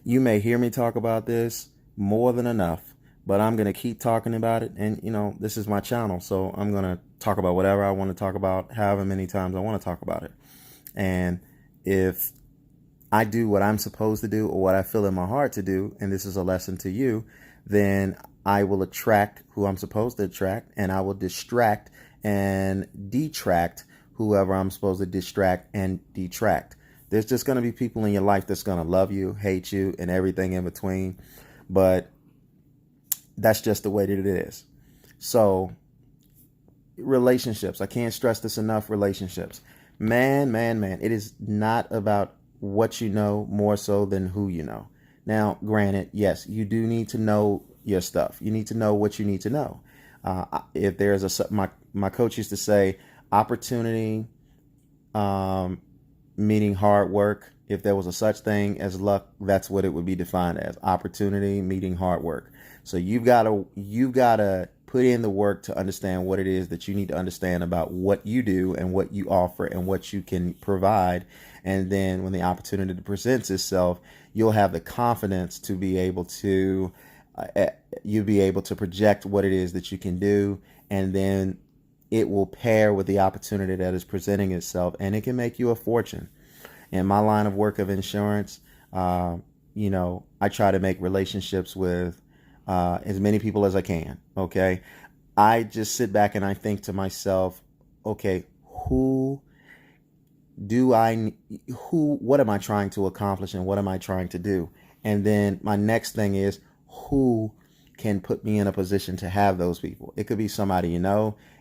You may hear me talk about this more than enough, but I'm going to keep talking about it. And, this is my channel. So I'm going to talk about whatever I want to talk about, however many times I want to talk about it. And if I do what I'm supposed to do or what I feel in my heart to do, and this is a lesson to you, then I will attract who I'm supposed to attract, and I will distract and detract whoever I'm supposed to distract and detract. There's just going to be people in your life that's going to love you, hate you, and everything in between. But that's just the way that it is. So relationships, I can't stress this enough. Relationships, man, it is not about what you know more so than who you know. Now, granted, yes, you do need to know your stuff. You need to know what you need to know. If there's my coach used to say, opportunity meeting hard work. If there was a such thing as luck, that's what it would be defined as: opportunity meeting hard work. So you've got to put in the work to understand what it is that you need to understand about what you do and what you offer and what you can provide. And then when the opportunity presents itself, you'll have the confidence to be able to you'll be able to project what it is that you can do, and then it will pair with the opportunity that is presenting itself, and it can make you a fortune. In my line of work of insurance, I try to make relationships with as many people as I can. Okay. I just sit back and I think to myself, okay, what am I trying to accomplish and what am I trying to do? And then my next thing is, who can put me in a position to have those people? It could be somebody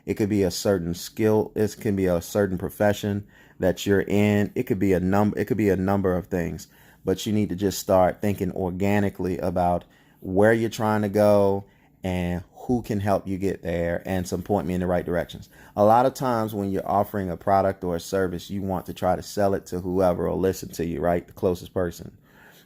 it could be a certain skill, it can be a certain profession that you're in. It could be a number of things, but you need to just start thinking organically about where you're trying to go and who can help you get there and some point me in the right directions. A lot of times when you're offering a product or a service, you want to try to sell it to whoever will listen to you, right? The closest person.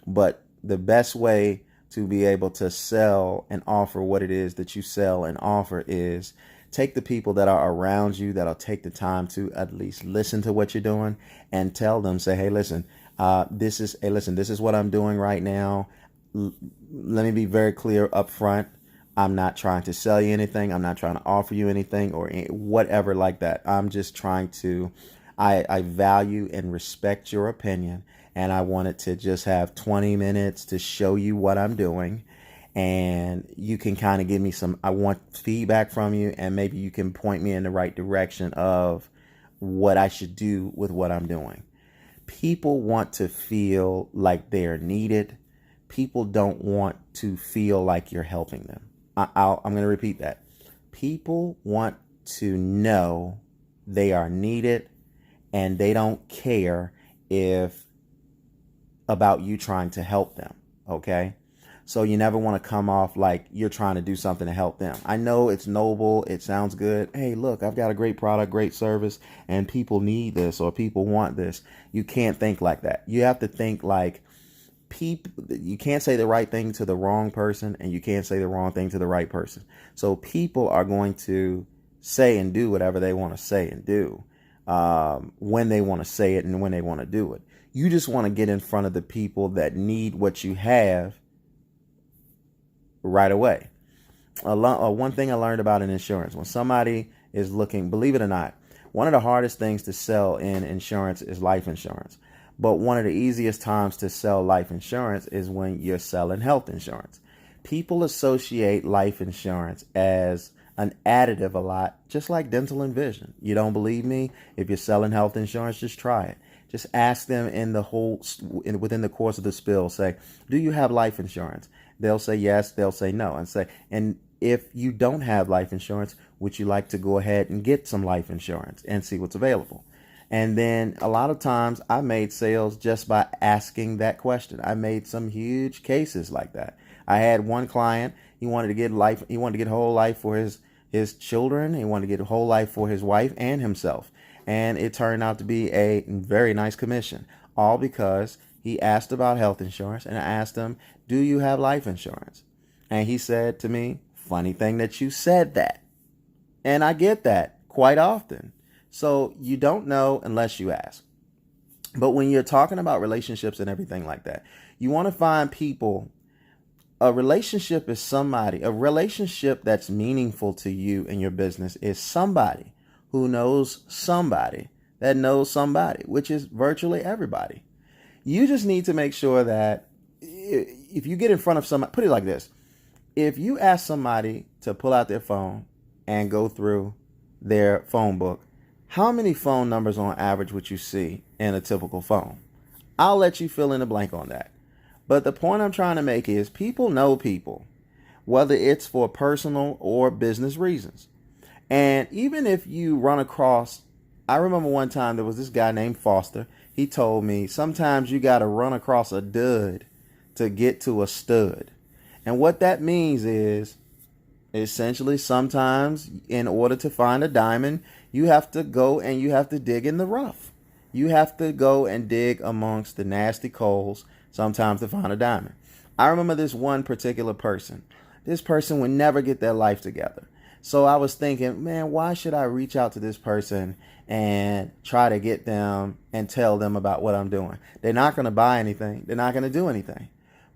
But the best way to be able to sell and offer what it is that you sell and offer is take the people that are around you that'll take the time to at least listen to what you're doing and tell them, say, hey, listen, this is what I'm doing right now. Let me be very clear up front. I'm not trying to sell you anything. I'm not trying to offer you anything or whatever like that. I'm just trying to, I value and respect your opinion, and I wanted to just have 20 minutes to show you what I'm doing. And you can kind of give me I want feedback from you, and maybe you can point me in the right direction of what I should do with what I'm doing. People want to feel like they're needed. People don't want to feel like you're helping them. I'm going to repeat that. People want to know they are needed, and they don't care about you trying to help them. Okay. So you never want to come off like you're trying to do something to help them. I know it's noble. It sounds good. Hey, look, I've got a great product, great service, and people need this or people want this. You can't think like that. You have to think like you can't say the right thing to the wrong person, and you can't say the wrong thing to the right person. So people are going to say and do whatever they want to say and do when they want to say it and when they want to do it. You just want to get in front of the people that need what you have right away. One thing I learned about in insurance, when somebody is looking, believe it or not, one of the hardest things to sell in insurance is life insurance. But one of the easiest times to sell life insurance is when you're selling health insurance. People associate life insurance as an additive a lot, just like dental and vision. You don't believe me? If you're selling health insurance, just try it. Just ask them within the course of the spill, say, do you have life insurance? They'll say yes, they'll say no, and if you don't have life insurance, would you like to go ahead and get some life insurance and see what's available? And then a lot of times I made sales just by asking that question. I made some huge cases like that. I had one client, he wanted to get whole life for his children, he wanted to get a whole life for his wife and himself. And it turned out to be a very nice commission, all because he asked about health insurance, and I asked him, do you have life insurance? And he said to me, funny thing that you said that. And I get that quite often. So you don't know unless you ask. But when you're talking about relationships and everything like that, you want to find people. A relationship is somebody, a relationship that's meaningful to you in your business is somebody who knows somebody that knows somebody, which is virtually everybody. You just need to make sure that if you get in front of somebody, put it like this. If you ask somebody to pull out their phone and go through their phone book, how many phone numbers on average would you see in a typical phone? I'll let you fill in the blank on that. But the point I'm trying to make is people know people, whether it's for personal or business reasons. And even if you run across, I remember one time there was this guy named Foster. He told me sometimes you got to run across a dud to get to a stud. And what that means is essentially sometimes in order to find a diamond, you have to go and you have to dig in the rough. You have to go and dig amongst the nasty coals sometimes to find a diamond. I remember this one particular person. This person would never get their life together. So I was thinking, man, why should I reach out to this person and try to get them and tell them about what I'm doing? They're not going to buy anything. They're not going to do anything.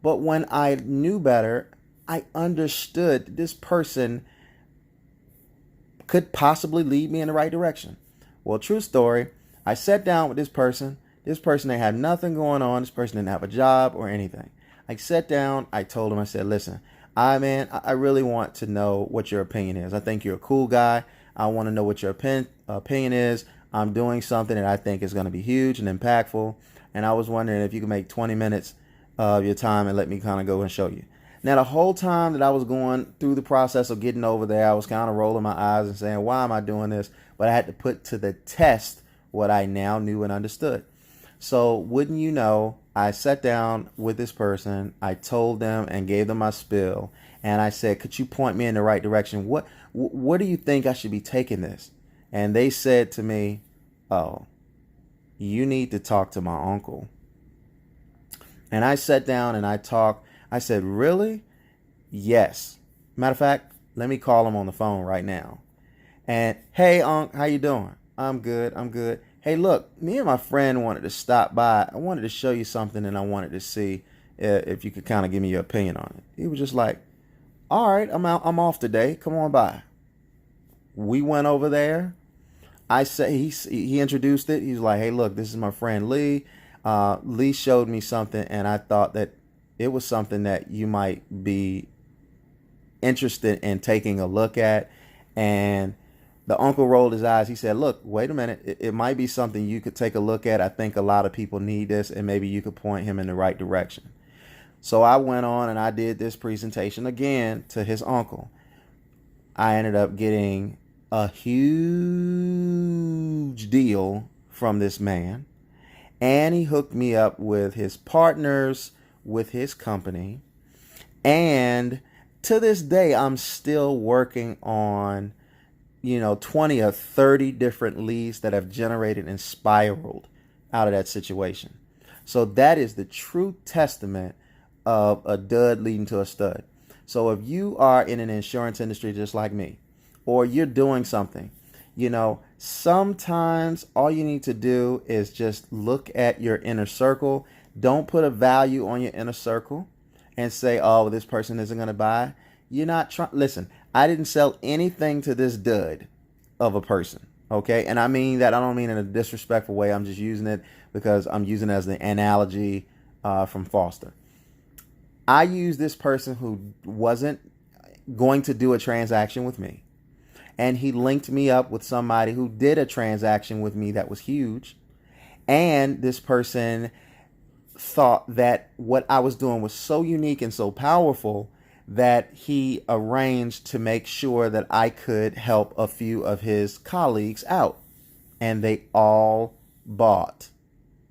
But when I knew better, I understood this person could possibly lead me in the right direction. Well, true story, I sat down with this person. This person, they had nothing going on. This person didn't have a job or anything. I sat down. I told him, I said, listen, I really want to know what your opinion is. I think you're a cool guy. I want to know what your opinion is. I'm doing something that I think is going to be huge and impactful. And I was wondering if you could make 20 minutes of your time and let me kind of go and show you. Now, the whole time that I was going through the process of getting over there, I was kind of rolling my eyes and saying, why am I doing this? But I had to put to the test what I now knew and understood. So wouldn't you know, I sat down with this person, I told them and gave them my spiel, and I said, could you point me in the right direction? What do you think I should be taking this? And they said to me, oh, you need to talk to my uncle. And I sat down and I talked. I said, really? Yes. Matter of fact, let me call him on the phone right now. And, hey, Unc, how you doing? I'm good. Hey, look, me and my friend wanted to stop by. I wanted to show you something and I wanted to see if you could kind of give me your opinion on it. He was just like, all right, I'm off today. Come on by. We went over there. I said, he introduced it. He was like, hey, look, this is my friend Lee. Lee showed me something and I thought that it was something that you might be interested in taking a look at. And the uncle rolled his eyes. He said, look, wait a minute. It might be something you could take a look at. I think a lot of people need this and maybe you could point him in the right direction. So I went on and I did this presentation again to his uncle. I ended up getting a huge deal from this man. And he hooked me up with his partners, with his company. And to this day, I'm still working on 20 or 30 different leads that have generated and spiraled out of that situation. So that is the true testament of a dud leading to a stud. So if you are in an insurance industry just like me, or you're doing something, sometimes all you need to do is just look at your inner circle. Don't put a value on your inner circle and say, oh, this person isn't going to buy. You're not trying. Listen, I didn't sell anything to this dud of a person. Okay. And I mean that, I don't mean in a disrespectful way. I'm just using it because I'm using it as the analogy from Foster. I used this person who wasn't going to do a transaction with me. And he linked me up with somebody who did a transaction with me that was huge. And this person thought that what I was doing was so unique and so powerful that he arranged to make sure that I could help a few of his colleagues out. And they all bought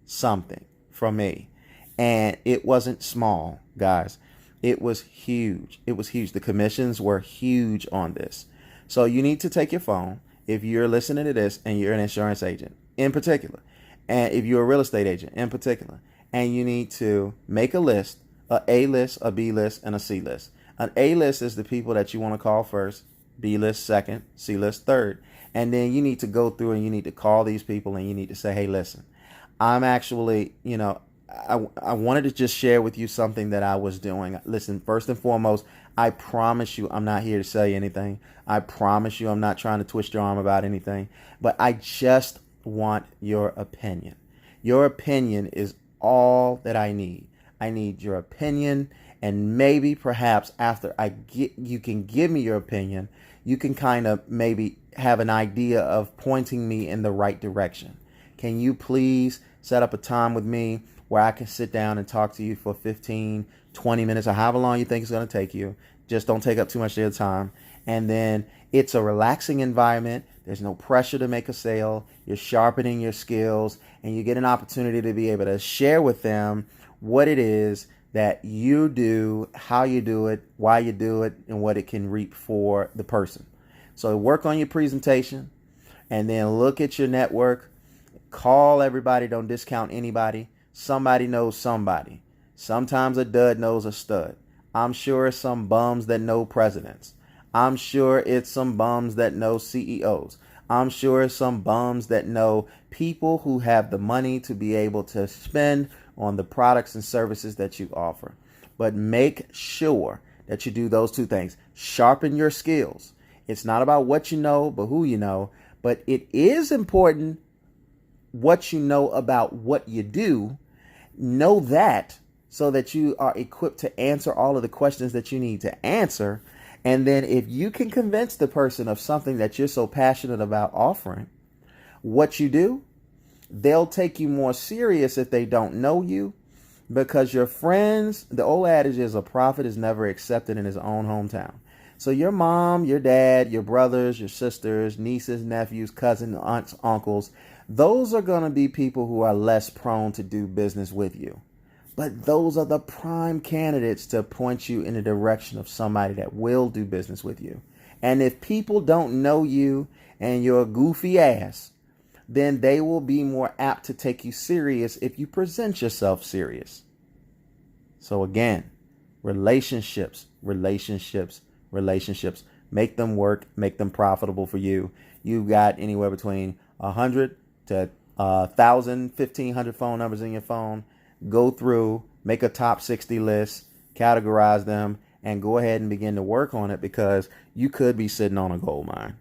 something from me. And it wasn't small, guys. It was huge. It was huge. The commissions were huge on this. So you need to take your phone if you're listening to this and you're an insurance agent in particular, and if you're a real estate agent in particular, and you need to make a list, A list, a B list, and a C list. An A list is the people that you want to call first, B list second, C list third. And then you need to go through and you need to call these people and you need to say, hey, listen, I'm actually, I wanted to just share with you something that I was doing. Listen, first and foremost, I promise you I'm not here to sell you anything. I promise you I'm not trying to twist your arm about anything. But I just want your opinion. Your opinion is all that I need. I need your opinion, and maybe perhaps after you can give me your opinion, you can kind of maybe have an idea of pointing me in the right direction. Can you please set up a time with me where I can sit down and talk to you for 15, 20 minutes, or however long you think it's going to take you? Just don't take up too much of your time. And then it's a relaxing environment. There's no pressure to make a sale. You're sharpening your skills, and you get an opportunity to be able to share with them what it is that you do, how you do it, why you do it, and what it can reap for the person. So work on your presentation, and then look at your network. Call everybody. Don't discount anybody. Somebody knows somebody. Sometimes a dud knows a stud. I'm sure it's some bums that know presidents. I'm sure it's some bums that know CEOs. I'm sure it's some bums that know people who have the money to be able to spend on the products and services that you offer. But make sure that you do those two things. Sharpen your skills. It's not about what you know, but who you know. But it is important what you know about what you do. Know that so that you are equipped to answer all of the questions that you need to answer. And then if you can convince the person of something that you're so passionate about offering, what you do, they'll take you more serious if they don't know you, because your friends, the old adage is a prophet is never accepted in his own hometown. So your mom, your dad, your brothers, your sisters, nieces, nephews, cousins, aunts, uncles, those are going to be people who are less prone to do business with you. But those are the prime candidates to point you in the direction of somebody that will do business with you. And if people don't know you and you're a goofy ass, then they will be more apt to take you serious if you present yourself serious. So again, relationships. Make them work, make them profitable for you. You've got anywhere between 100 to 1,000, 1,500 phone numbers in your phone. Go through, make a top 60 list, categorize them, and go ahead and begin to work on it, because you could be sitting on a gold mine.